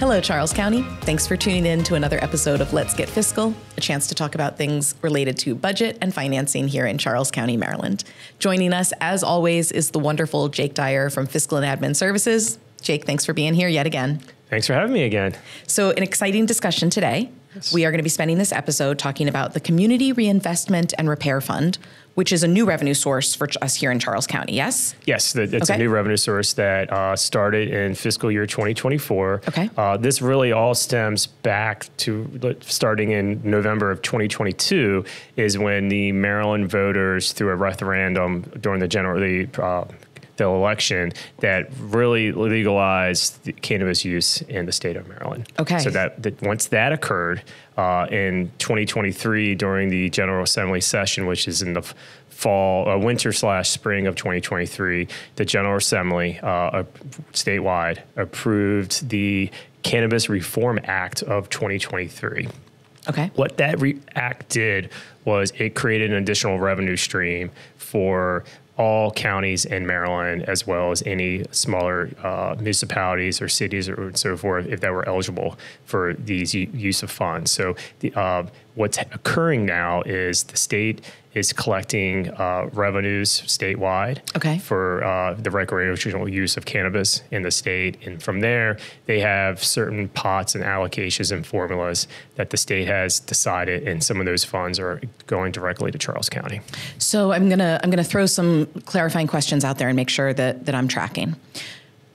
Hello, Charles County. Thanks for tuning in to another episode of Let's Get Fiscal, a chance to talk about things related to budget and financing here in Charles County, Maryland. Joining us, as always, is the wonderful Jake Dyer from Fiscal and Administrative Services. Jake, thanks for being here yet again. Thanks for having me again. So an exciting discussion today. Yes. We are going to be spending this episode talking about the Community Reinvestment and Repair Fund, which is a new revenue source for us here in Charles County, yes? Yes, it's a new revenue source that started in fiscal year 2024. Okay. This really all stems back to starting in November of 2022 is when the Maryland voters, through a referendum during the election, that really legalized the cannabis use in the state of Maryland. Okay. So that once that occurred in 2023 during the General Assembly session, which is in the winter/spring of 2023, the General Assembly statewide approved the Cannabis Reform Act of 2023. Okay. What that act did was it created an additional revenue stream for all counties in Maryland, as well as any smaller municipalities or cities or so forth, if that were eligible for these use of funds. So what's occurring now is the state is collecting revenues statewide for the recreational use of cannabis in the state. And from there, they have certain pots and allocations and formulas that the state has decided, and some of those funds are going directly to Charles County. So I'm gonna throw some clarifying questions out there and make sure that I'm tracking.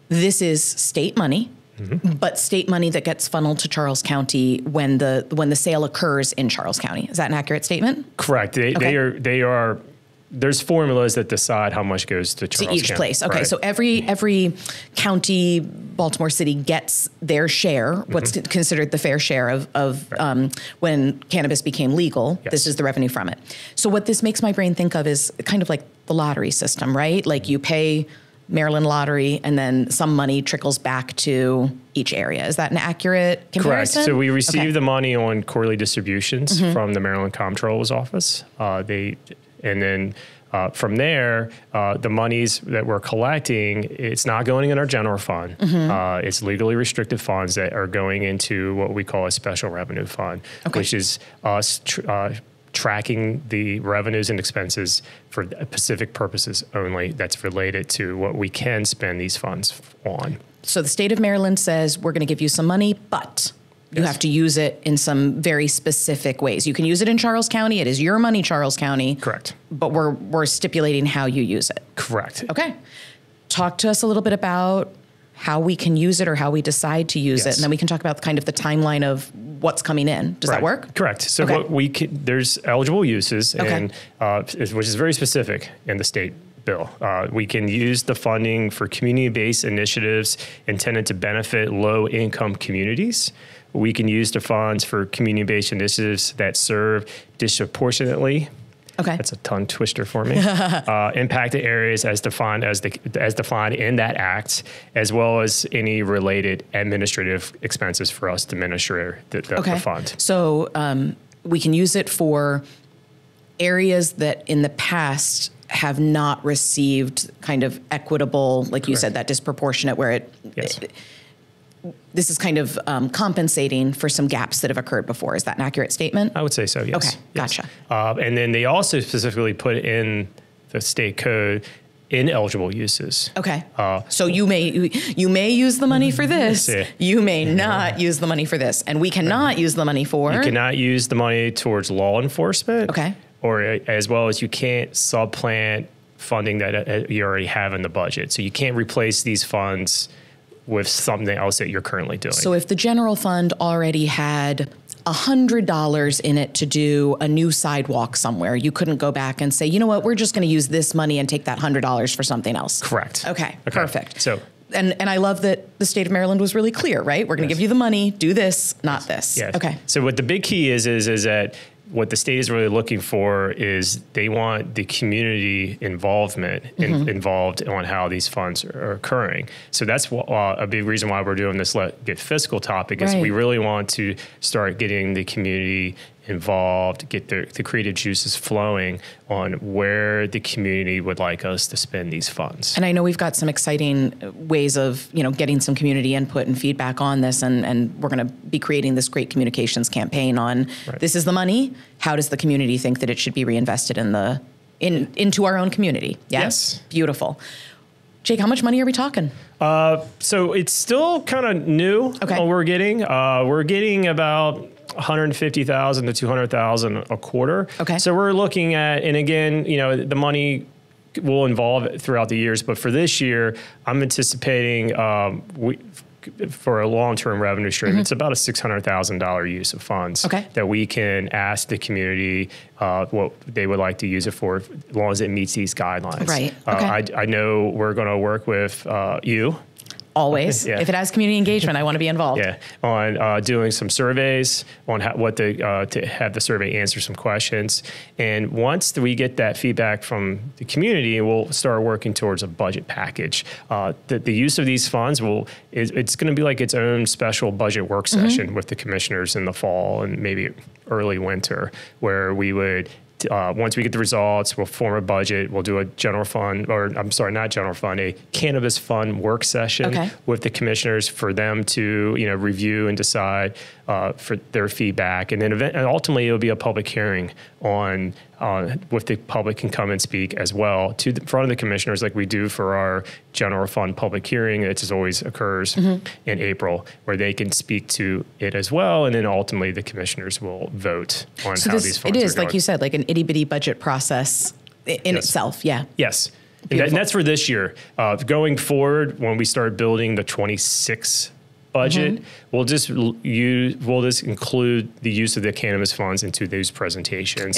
This is state money. Mm-hmm. But state money that gets funneled to Charles County when the sale occurs in Charles County. Is that an accurate statement? Correct. They are. There's formulas that decide how much goes to Charles County. To each place. Okay, right. So every county, Baltimore City gets their share, what's considered the fair share of when cannabis became legal. Yes. This is the revenue from it. So what this makes my brain think of is kind of like the lottery system, right? Like you pay Maryland lottery, and then some money trickles back to each area. Is that an accurate comparison? Correct. So we receive the money on quarterly distributions from the Maryland Comptroller's office. From there, the monies that we're collecting, it's not going in our general fund. It's legally restricted funds that are going into what we call a special revenue fund, which is us tracking the revenues and expenses for specific purposes only that's related to what we can spend these funds on. So the state of Maryland says, we're going to give you some money, but you have to use it in some very specific ways. You can use it in Charles County. It is your money, Charles County. Correct. But we're stipulating how you use it. Correct. Okay. Talk to us a little bit about how we can use it or how we decide to use it. And then we can talk about kind of the timeline of what's coming in. Does that work? Correct. So there's eligible uses, and which is very specific in the state bill. We can use the funding for community-based initiatives intended to benefit low-income communities. We can use the funds for community-based initiatives that serve disproportionately. Okay. That's a tongue twister for me. Impacted areas as defined in that act, as well as any related administrative expenses for us to administer the fund. So we can use it for areas that in the past have not received kind of equitable, like you said, that disproportionate where this is kind of compensating for some gaps that have occurred before. Is that an accurate statement? I would say so, yes. Okay, gotcha. And then they also specifically put in the state code ineligible uses. Okay. So you may use the money for this. You may not use the money for this. And we cannot use the money for... You cannot use the money towards law enforcement. Okay. Or as well as you can't supplant funding that you already have in the budget. So you can't replace these funds with something else that you're currently doing. So if the general fund already had $100 in it to do a new sidewalk somewhere, you couldn't go back and say, you know what, we're just going to use this money and take that $100 for something else. Correct. Okay. Perfect. So, and I love that the state of Maryland was really clear, right? We're going to give you the money, do this, not this. Yes. Okay. So what the big key is that what the state is really looking for is they want the community involvement involved on how these funds are occurring. So that's a big reason why we're doing this Get Fiscal topic is we really want to start getting the community involved, get the creative juices flowing on where the community would like us to spend these funds. And I know we've got some exciting ways of, getting some community input and feedback on this, and we're going to be creating this great communications campaign on this is the money. How does the community think that it should be reinvested into our own community? Yeah? Yes. Beautiful. Jake, how much money are we talking? So it's still kind of new. Okay. What we're getting. We're getting about $150,000 to $200,000 a quarter. Okay. So we're looking at, and again, the money will evolve throughout the years, but for this year, I'm anticipating for a long-term revenue stream, it's about a $600,000 use of funds that we can ask the community what they would like to use it for, as long as it meets these guidelines. Right. Okay. I know we're going to work with you. Always. If it has community engagement, I want to be involved. Yeah, on doing some surveys on to have the survey answer some questions. And once we get that feedback from the community, we'll start working towards a budget package. The use of these funds it's going to be like its own special budget work session with the commissioners in the fall and maybe early winter, where we would once we get the results, we'll form a budget. We'll do a general fund, a cannabis fund work session with the commissioners for them to, review and decide for their feedback. And then ultimately it'll be a public hearing on with the public can come and speak as well to the front of the commissioners, like we do for our general fund public hearing. It just always occurs in April, where they can speak to it as well. And then ultimately the commissioners will vote on how these funds are It is, going. like you said, like an itty bitty budget process in itself. Yeah. Yes. And that's for this year. Going forward, when we start building the 26 budget, we'll just include the use of the cannabis funds into those presentations.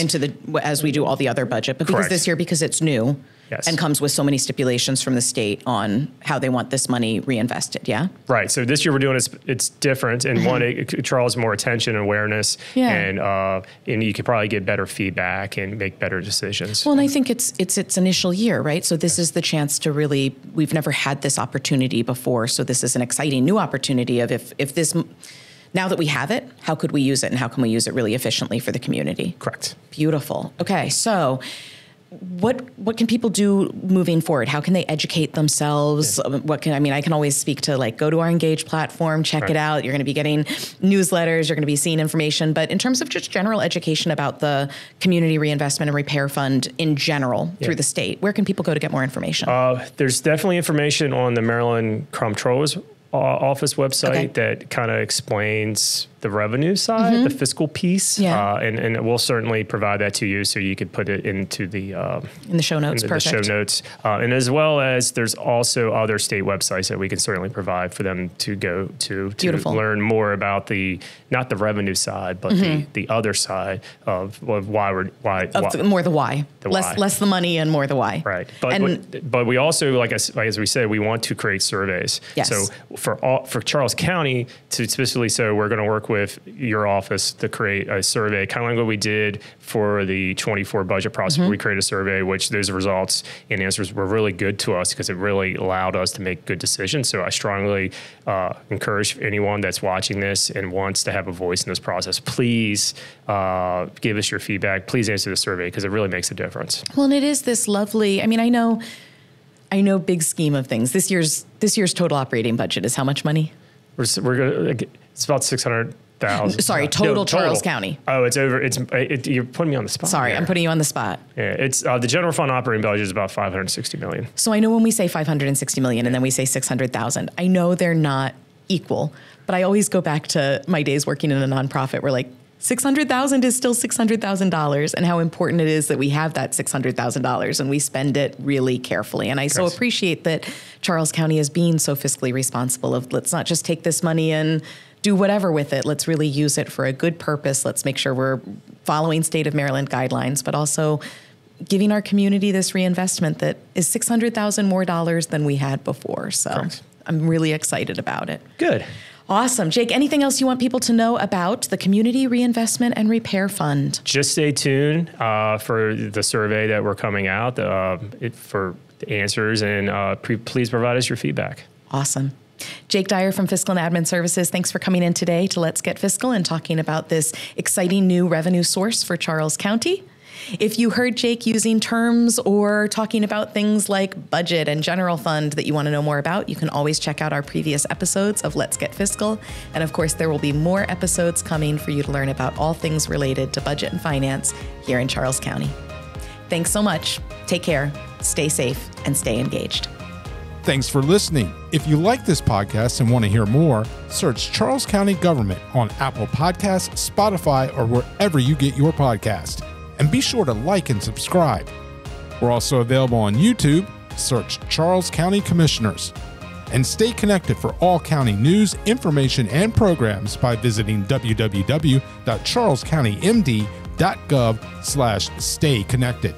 As we do all the other budget. But because this year, because it's new and comes with so many stipulations from the state on how they want this money reinvested, Right. So this year we're doing it's different, and one, it draws more attention and awareness, and you could probably get better feedback and make better decisions. Well, and I think it's its initial year, right? So this is the chance to really, we've never had this opportunity before, so this is an exciting new opportunity of if this, now that we have it, how could we use it, and how can we use it really efficiently for the community? Correct. Beautiful. Okay, so what can people do moving forward? How can they educate themselves? I can always speak to go to our Engage platform, check it out. You're going to be getting newsletters, you're going to be seeing information, but in terms of just general education about the Community Reinvestment and Repair Fund in general through the state, where can people go to get more information? There's definitely information on the Maryland Comptroller's Office website that kind of explains the revenue side, the fiscal piece, and we'll certainly provide that to you so you could put it into the in the show notes. Perfect. The show notes, and as well as there's also other state websites that we can certainly provide for them to go to learn more about not the revenue side, but the other side of why. More the why. Less the money and more the why. Right. But we also, as we said, we want to create surveys. Yes. So for Charles County to specifically, so we're going to work with your office to create a survey, kind of like what we did for the 24 budget process. Where we created a survey, which those results and answers were really good to us because it really allowed us to make good decisions. So I strongly encourage anyone that's watching this and wants to have a voice in this process, please give us your feedback. Please answer the survey because it really makes a difference. Well, and it is this lovely, I know big scheme of things. This year's total operating budget is how much money? It's about $600,000. Sorry, total Charles County. Oh, it's over. You're putting me on the spot. Sorry, I'm putting you on the spot. Yeah, it's the general fund operating budget is about $560 million. So I know when we say $560 million and then we say $600,000, I know they're not equal, but I always go back to my days working in a nonprofit where $600,000 is still $600,000, and how important it is that we have that $600,000 and we spend it really carefully. And I so appreciate that Charles County is being so fiscally responsible of, let's not just take this money and do whatever with it. Let's really use it for a good purpose. Let's make sure we're following state of Maryland guidelines, but also giving our community this reinvestment that is $600,000 more dollars than we had before. So I'm really excited about it. Good. Awesome. Jake, anything else you want people to know about the Community Reinvestment and Repair Fund? Just stay tuned for the survey that we're coming out for the answers, and please provide us your feedback. Awesome. Jake Dyer from Fiscal and Admin Services, thanks for coming in today to Let's Get Fiscal and talking about this exciting new revenue source for Charles County. If you heard Jake using terms or talking about things like budget and general fund that you want to know more about, you can always check out our previous episodes of Let's Get Fiscal. And of course, there will be more episodes coming for you to learn about all things related to budget and finance here in Charles County. Thanks so much. Take care, stay safe, and stay engaged. Thanks for listening. If you like this podcast and want to hear more, search Charles County Government on Apple Podcasts, Spotify, or wherever you get your podcast. And be sure to like and subscribe. We're also available on YouTube. Search Charles County Commissioners. And stay connected for all county news, information, and programs by visiting www.charlescountymd.gov/stay connected.